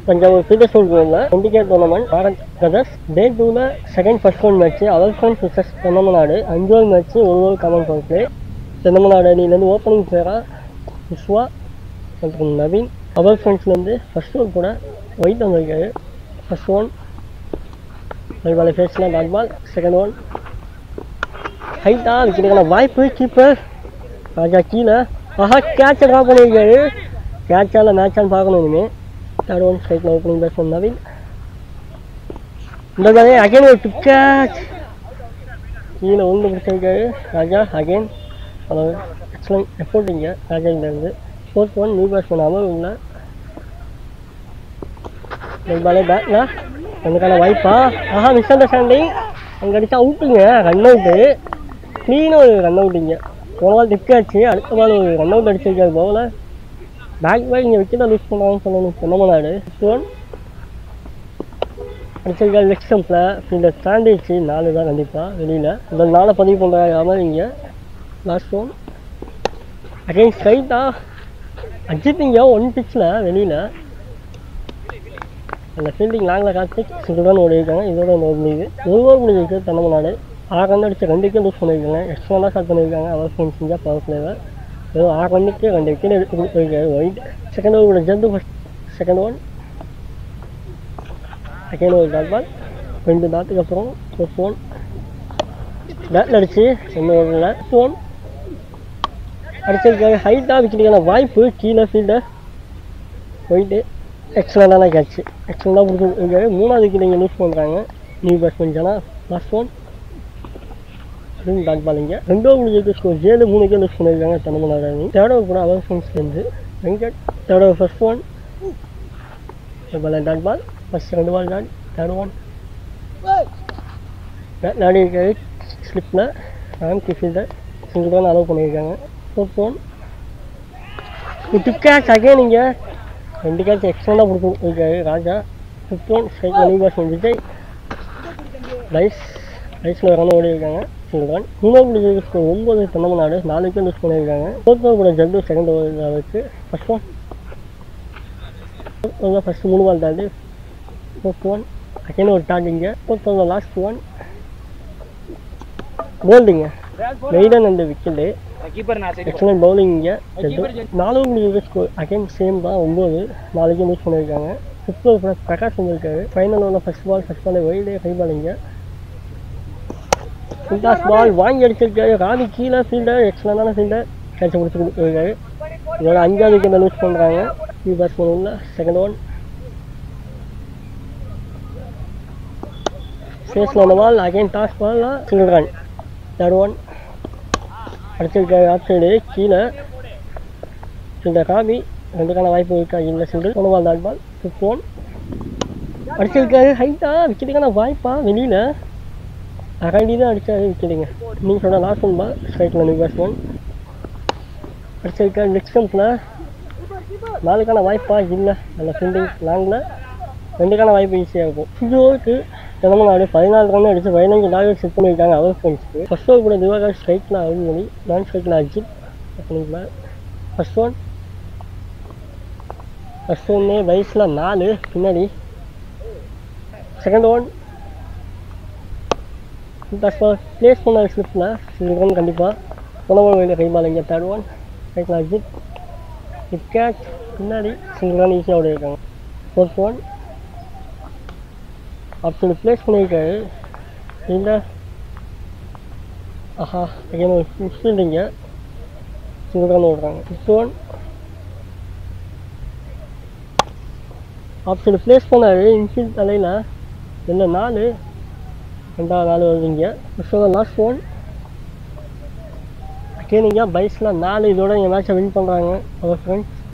தஞ்சாவூர் பீட்டர்ஸ்பூர் கிரவுண்ட்ல 20K tournament Bharat brothers day 2ல செகண்ட் ஃபர்ஸ்ட் ஒன் மேட்ச் அவல்ஃபன்ஸ் versus Thennamanadu 5 over match 1 over common power play. Thennamanadu அணியிலேருந்து ஓப்பனிங் பிளேயரா விஸ்வா மற்றும் நவீன். அவல்ஃபன்ஸ்லேருந்து ஃபர்ஸ்ட் ஓவர் கூட ஒயிட் வந்திருக்காரு. ஃபர்ஸ்ட் ஒன் பாலை ஃபேஸ்ல டாட் பால். செகண்ட் ஒன் ஹைட்டா விற்கிறதுக்கான வாய்ப்பு. கீப்பர் ராஜா கீழே கேட்சை ட்ரா பண்ணியிருக்காரு. கேட்சால மேட்சான்னு பார்க்கணும் இனிமே. தேர்ட் ஒன் ஸ்ட்ரைக்கில் ஓப்பனிங் பேட்ஸ்மேன் நவீன். இந்த மாதிரி அகைன் ஒரு டிப் கேட்ச் கீழே ஒன்று பிடிச்சிருக்காரு ராஜா. அகைன் எக்ஸலண்ட் எஃபோர்ட் இங்கே ராஜாவிலேருந்து. Fourth one new batsman Amar உள்ள பாலே பேட்டில் அதுக்கான வாய்ப்பா. மிஸ் அண்டர்ஸ்டாண்டிங் அங்கே அடித்தா அவுட்டுங்க. ரன் அவுட்டு க்ளீனாக ஒரு ரன் அவுட்டுங்க. போன பால் டிப் கேட்ச் அடுத்த பால் ஒரு ரன் அவுட் அடிச்சிருக்காரு பவுலர். பேக் பாய் இங்கே விக்கெட்டை லூஸ் பண்ணுறாங்கன்னு சொல்லணும் தென்னமநாடு. ஒன் அடிச்சிருக்காரு லெக் ஸ்டம்பில். ஃபீல்டர் ஸ்டாண்டிச்சு 4 தான் கண்டிப்பாக வெளியில். இந்த 4 பதிவு பண்ணுறாங்க இங்கே. லாஸ்ட் ஒன் அகைன் ஸ்ட்ரைட்டாக அஜித் இங்கே 1 பிச்சில் வெளியில். அந்த ஃபீல்டிங் லாங்கில் காத்து சிறுதான் ஓடிருக்காங்க. இதோட முடியுது 1 ஓவர் முடிஞ்சிருக்கு தென்னமநாடு. 6 ரன் அடிச்சு 2 விக்கெட் லூஸ் பண்ணியிருக்காங்க. எக்ஸ்ட்ரா ஸ்டார்ட் பண்ணியிருக்காங்க அவல்ஃபன்ஸ் செஞ்சால் பவர் பிளேவர். வெறும் 6 ரன்னுக்கு 2 விக்கெட் எடுத்து கொடுத்துருக்காரு ஒயிட். செகண்ட் ஓவரோட ஜந்து first. Second one second over dot ball. 2 டாட்டுக்கு அப்புறம் ஃபோர்த் ஒன் பேட்டில் அடிச்சு 2 ஓவரில் ஒன் அடிச்சிருக்காரு. ஹைட்டாக விக்கெட்டுக்கான வாய்ப்பு. கீழே ஃபீல்டர் ஒயிட்டு எக்ஸலண்டான கேட்ச் எக்ஸலண்டாக கொடுத்துருக்காரு. 3வது விக்கெட் இங்கே லூஸ் பண்ணுறாங்க new batsman Jana. Last one dot ball. இங்கே 2 ஓவர் முடிஞ்சிருக்கு. ஸ்கோர் 7. 3 விக்கெட் லூஸ் பண்ணியிருக்காங்க தென்னமநாடு அணி. தேர்ட் ஓவர் கூட அவல்ஃபன்ஸ்லேருந்து Venkat. Third over first one ball dot ball. First 2 ball dot. Third one விளையாடி இருக்காரு ஸ்லிப்பில். ராம்கி ஃபீல்டர் சிங்கிள் தான் அலோவ் பண்ணியிருக்காங்க. Fourth one tip catch again இங்கே 2 கேட்ச் எக்ஸ்ட்ரா கொடுத்துருக்காரு Raja. Fifth one strike new batsman Vijay. ரைஸில் ரன் ஓடி இருக்காங்க. சிங்கிள் 3 ஓவர் முடிஞ்சிருக்கு. 9 தென்னமநாடு 4 விக்கெட் லூஸ் பண்ணியிருக்காங்க. ஃபோர்த் ஓவர் கூட ஜட்டு செகண்ட் ஓவர் வச்சு ஃபர்ஸ்ட் ஒன் ஃபர்ஸ்ட் 3 பால் தாண்டி. ஃபோர்த் ஒன் அகைன் ஒரு டாட் இங்கே. ஃபோர்த் ஓவர் லாஸ்ட் ஒன் போல்டிங்க மெய்டன் அந்த விக்கெட்டு. எக்ஸலண்ட் பவுலிங் இங்கே. 4 ஓவர் முடிஞ்சிருக்கு. ஸ்கோர் அகைன் சேம் தான் 9. 4 விக்கெட் லூஸ் பண்ணியிருக்காங்க. ஃபிஃப்த் ஓவர் கூட பிரகாஷ் வந்திருக்காரு. ஃபைனல் ஓவரில் ஃபர்ஸ்ட் பால் வைடே ஹை பால் இங்கே. ஃபுல்டாஸ் பால் வாங்கி அடிச்சிருக்காரு. ராவி கீழே ஃபீல்டர் எக்ஸலண்டான ஃபீல்டர் கேட்சை முடிச்சு கொடுத்துருக்காரு. இதோட 5வது விக்கெட்டை லூஸ் பண்ணுறாங்க நியூ பேட்ஸ்மேன் உள்ள. செகண்ட் ஒன் ஃபேஸில் அந்த ball again toss ball single run. Third one அடிச்சிருக்காரு ஆஃப் சைடு கீழே ஃபீல்டர் ராவி. 2க்கான வாய்ப்பு இருக்கா இல்லை சிங்கிள். 1 ball dot ball. Fifth one அடிச்சிருக்காரு ஹைட்டாக விக்கெட்டுக்கான வாய்ப்பா வெளியில். அரைடி தான் அடித்தாரு விக்கெட்டுங்க. நீங்கள் சொன்ன லாஸ்ட் ஒன் பால் ஸ்ட்ரைக்கில் நியூ பேட்ஸ்மேன் அடிச்சிருக்காரு லெக் ஸ்டம்பில். 4க்கான வாய்ப்பா இல்லை. அந்த ஃபீல்டிங் லாங்கில் 2க்கான வாய்ப்பு ஈஸியாக இருக்கும். 5 ஓவருக்கு தென்னமநாடு 14 ரன் அடித்து 15 டார்கெட் செட் பண்ணியிருக்காங்க அவல்ஃபன்ஸ்க்கு. ஃபர்ஸ்ட் ஓவர் கூட திவாகர் ஸ்ட்ரைக்கில் அருள்மொழி. நான் ஸ்ட்ரைக்கில் அஜித் பண்ணிக்கலாம். ஃபர்ஸ்ட் ஒன்னே வயசில் 4 பின்னாடி. செகண்ட் ஒன் பிளேஸ் பண்ண ஸ்லிப்பில் சிங்கிள் ரன் கண்டிப்பாக. உணவு வேண்டிய கைபால் இங்கே. தேர்ட் ஒன் ஸ்ட்ரைக்கில் அஜித் டிப் கேட்ச் பின்னாடி சிங்கிள் ரன் ஈஸியாக ஓடி இருக்காங்க. ஃபோர்த் ஒன் அப்படி பிளேஸ் பண்ணியிருக்காரு இல்லை. அகைன் ஒரு ஃபீல்டிங்க சிங்கிள் ரன் ஓடுறாங்க. ஃபிஃப்த் ஒன் அப்படி பிளேஸ் பண்ணார் இன்ஃபீல்ட் தலையில் இல்லை 4. 2வது 4 வருதுங்க. ஃபர்ஸ்ட் லாஸ்ட் ஒன் அகைன் இங்கே பைஸில் 4. இதோட இங்கே மேட்சை வின் பண்ணுறாங்க அவர் ஃப்ரெண்ட்ஸ்.